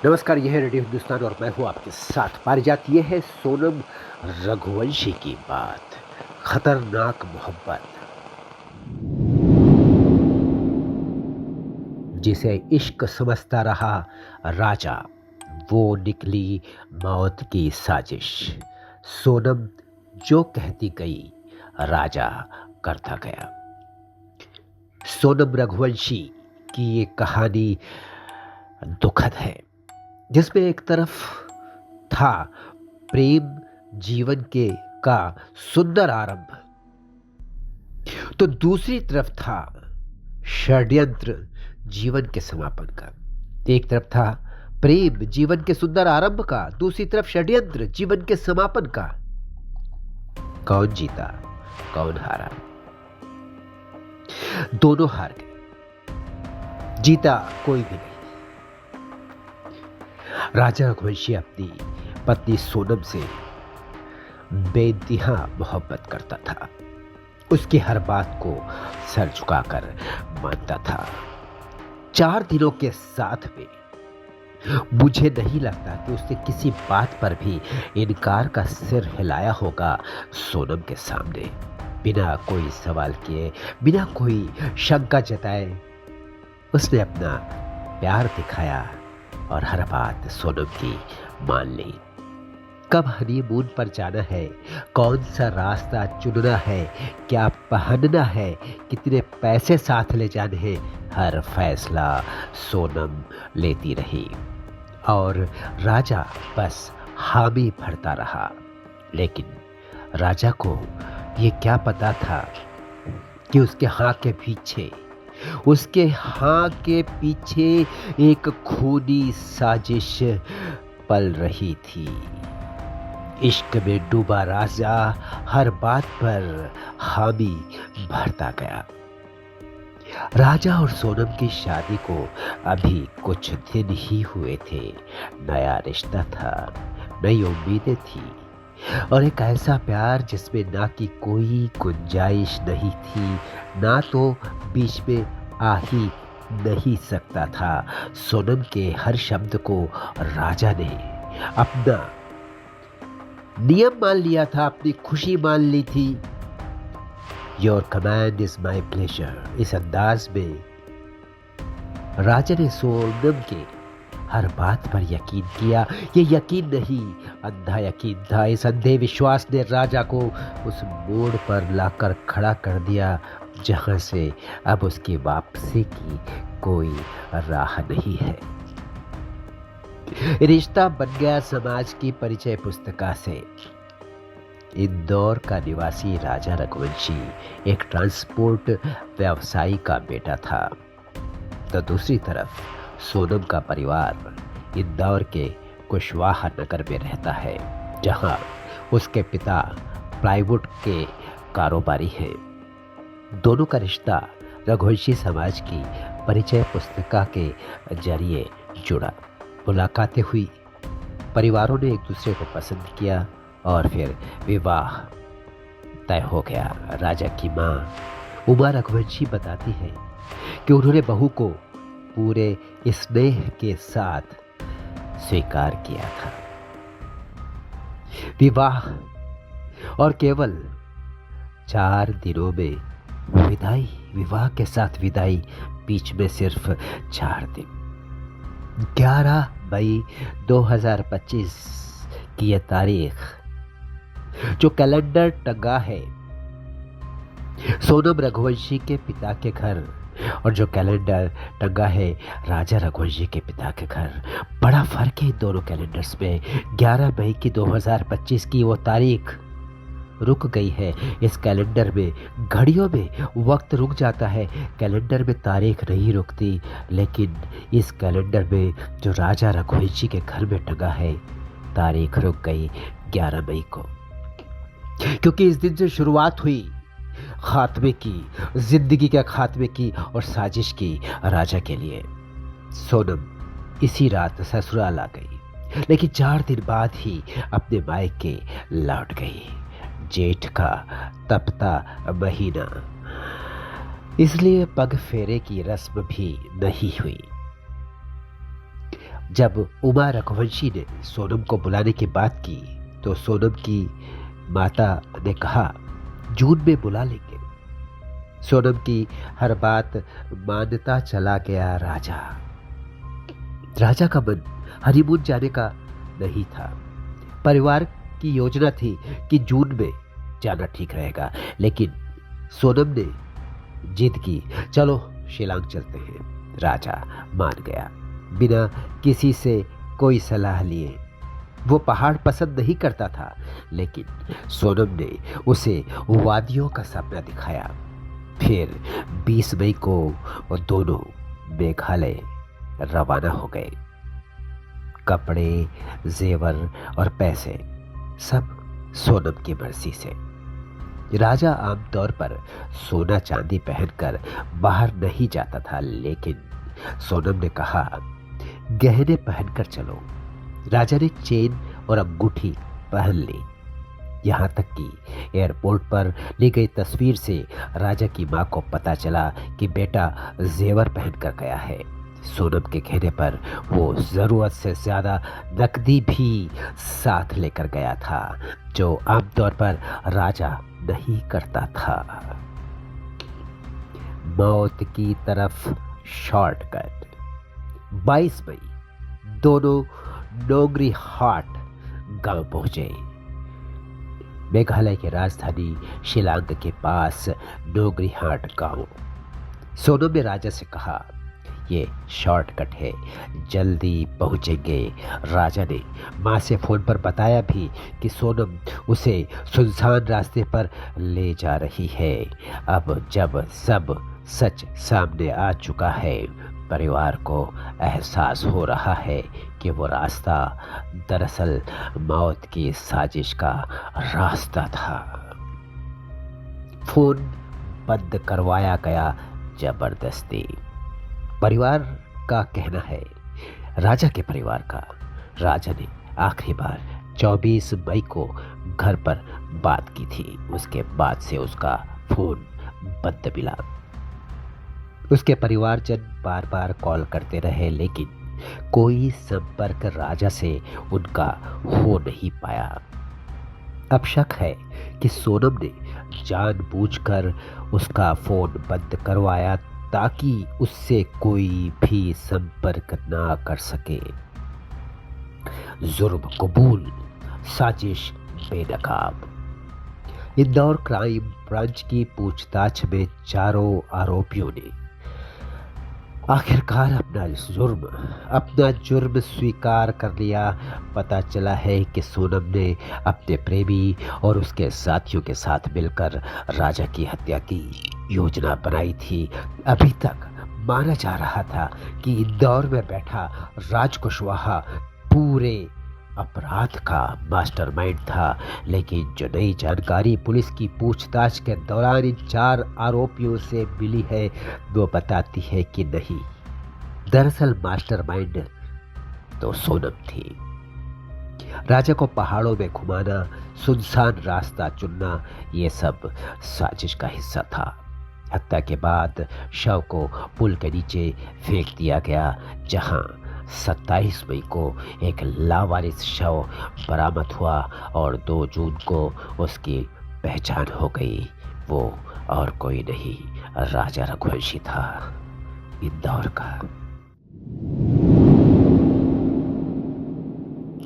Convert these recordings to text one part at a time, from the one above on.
नमस्कार, यह है रेडियो हिंदुस्तान और मैं हूँ आपके साथ। पारिजात, ये है सोनम रघुवंशी की बात, खतरनाक मोहब्बत। जिसे इश्क समझता रहा राजा, वो निकली मौत की साजिश। सोनम जो कहती गई, राजा करता गया। सोनम रघुवंशी की ये कहानी दुखद है, जिसमें एक तरफ था प्रेम जीवन के का सुंदर आरंभ, तो दूसरी तरफ था षड्यंत्र जीवन के समापन का। एक तरफ था प्रेम जीवन के सुंदर आरंभ का, दूसरी तरफ षड्यंत्र जीवन के समापन का। कौन जीता, कौन हारा? दोनों हार गए, जीता कोई भी नहीं। राजा रघुवंशी अपनी पत्नी सोनम से बेइंतहा मोहब्बत करता था। उसकी हर बात को सर झुकाकर मानता था। 4 दिनों के साथ में मुझे नहीं लगता कि उसने किसी बात पर भी इनकार का सिर हिलाया होगा सोनम के सामने। बिना कोई सवाल किए, बिना कोई शंका जताए उसने अपना प्यार दिखाया और हर बात सोनम की मान ली। कब हनीमून पर जाना है, कौन सा रास्ता चुनना है, क्या पहनना है, कितने पैसे साथ ले जाने हैं, हर फैसला सोनम लेती रही और राजा बस हामी भरता रहा। लेकिन राजा को ये क्या पता था कि उसके हाँ के पीछे एक खूनी साजिश पल रही थी। इश्क में डूबा राजा हर बात पर हामी भरता गया। राजा और सोनम की शादी को अभी कुछ दिन ही हुए थे। नया रिश्ता था, नई उम्मीदें थी और एक ऐसा प्यार जिसमें ना की कोई गुंजाइश नहीं थी, ना तो बीच में आ ही नहीं सकता था। सोनम के हर शब्द को राजा ने अपना नियम मान लिया था, अपनी खुशी मान ली थी। Your command is my pleasure. इस अंदाज में राजा ने सोनम के हर बात पर यकीन किया। ये यकीन नहीं, अंधा यकीन था। इस अंधे विश्वास ने राजा को उस मोड़ पर लाकर खड़ा कर दिया जहां से अब उसकी वापसी की कोई राह नहीं है। रिश्ता बन गया समाज की परिचय पुस्तिका से। इंदौर का निवासी राजा रघुवंशी एक ट्रांसपोर्ट व्यवसायी का बेटा था, तो दूसरी तरफ सोनम का परिवार इंदौर के कुशवाहा नगर में रहता है, जहां उसके पिता प्लाईवुड के कारोबारी हैं। दोनों का रिश्ता रघुवंशी समाज की परिचय पुस्तिका के जरिए जुड़ा। मुलाकातें हुई, परिवारों ने एक दूसरे को पसंद किया और फिर विवाह तय हो गया। राजा की माँ उमा रघुवंशी बताती है कि उन्होंने बहू को पूरे स्नेह के साथ स्वीकार किया था। विवाह और केवल 4 दिनों में विदाई, विवाह के साथ विदाई, बीच में सिर्फ 4 दिन। 11 मई 2025 की यह तारीख जो कैलेंडर टंगा है सोनम रघुवंशी के पिता के घर, और जो कैलेंडर टंगा है राजा रघुवंशी के पिता के घर, बड़ा फर्क है इन दोनों कैलेंडर्स में। 11 मई की 2025 की वो तारीख रुक गई है। इस कैलेंडर में, घड़ियों में वक्त रुक जाता है, कैलेंडर में तारीख नहीं रुकती। लेकिन इस कैलेंडर में जो राजा रघुवंशी के घर में टंगा है, तारीख रुक गई 11 मई को, क्योंकि इस दिन से शुरुआत हुई खात्मे की, जिंदगी के खात्मे की और साजिश की राजा के लिए। सोनम इसी रात ससुराल आ गई, लेकिन 4 दिन बाद ही अपने मायके लौट गई। जेठ का तपता महीना, इसलिए पग फेरे की रस्म भी नहीं हुई। जब उमा रघुवंशी ने सोनम को बुलाने की बात की तो सोनम की माता ने कहा जून में बुला लेंगे। सोनम की हर बात मानता चला गया राजा। राजा का मन हनीमून जाने का नहीं था। परिवार की योजना थी कि जून में जाना ठीक रहेगा, लेकिन सोनम ने जिद की, चलो शिलांग चलते हैं। राजा मान गया बिना किसी से कोई सलाह लिए। वो पहाड़ पसंद नहीं करता था, लेकिन सोनम ने उसे वादियों का सपना दिखाया। फिर 20 मई को वो दोनों मेघालय रवाना हो गए। कपड़े, जेवर और पैसे सब सोनम की मर्जी से। राजा आमतौर पर सोना चांदी पहनकर बाहर नहीं जाता था, लेकिन सोनम ने कहा गहने पहनकर चलो। राजा ने चेन और अंगूठी पहन ली। यहाँ तक कि एयरपोर्ट पर ली गई तस्वीर से राजा की माँ को पता चला कि बेटा जेवर पहनकर गया है। सोनम के कहने पर वो जरूरत से ज्यादा नकदी भी साथ लेकर गया था, जो आमतौर पर राजा नहीं करता था। मौत की तरफ शॉर्टकट। 22 मई दोनों नोंगरी हाट गांव पहुंचे। मेघालय की राजधानी शिलांग के पास नोंगरी हाट गांव। सोनम ने राजा से कहा ये शॉर्टकट है, जल्दी पहुंचेंगे। राजा ने माँ से फोन पर बताया भी कि सोनम उसे सुनसान रास्ते पर ले जा रही है। अब जब सब सच सामने आ चुका है, परिवार को एहसास हो रहा है कि वो रास्ता दरअसल मौत की साजिश का रास्ता था। फोन बंद करवाया गया जबरदस्ती। परिवार का कहना है, राजा के परिवार का, राजा ने आखिरी बार 24 मई को घर पर बात की थी। उसके बाद से उसका फोन बंद मिला। उसके परिवारजन बार बार कॉल करते रहे, लेकिन कोई संपर्क राजा से उनका हो नहीं पाया। अब शक है कि सोनम ने जानबूझकर उसका फोन बंद करवाया ताकि उससे कोई भी संपर्क ना कर सके। जुर्म कबूल, साजिश बेनकाब। इंदौर क्राइम ब्रांच की पूछताछ में चारों आरोपियों ने आखिरकार अपना जुर्म स्वीकार कर लिया। पता चला है कि सोनम ने अपने प्रेमी और उसके साथियों के साथ मिलकर राजा की हत्या की योजना बनाई थी। अभी तक माना जा रहा था कि इंदौर में बैठा राज कुशवाहा पूरे अपराध का मास्टरमाइंड था, लेकिन जो नई जानकारी पुलिस की पूछताछ के दौरान इन 4 आरोपियों से मिली है, वो बताती है कि नहीं, दरअसल मास्टरमाइंड तो सोनम थी। राजा को पहाड़ों में घुमाना, सुनसान रास्ता चुनना, ये सब साजिश का हिस्सा था। हत्या के बाद शव को पुल के नीचे फेंक दिया गया, जहां 27 मई को एक लावारिस शव बरामद हुआ और 2 जून को उसकी पहचान हो गई। वो और कोई नहीं, राजा रघुवंशी था, इंदौर का।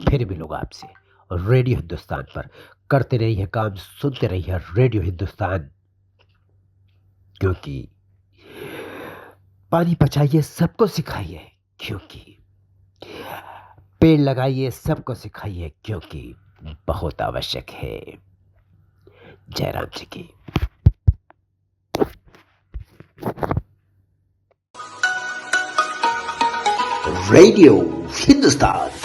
फिर मिलूंगा आपसे रेडियो हिंदुस्तान पर। करते रहिए काम, सुनते रहिए रेडियो हिंदुस्तान, क्योंकि पानी बचाइए सबको सिखाइए, क्योंकि पेड़ लगाइए सबको सिखाइए, क्योंकि बहुत आवश्यक है। जयराम जी की। रेडियो हिंदुस्तान।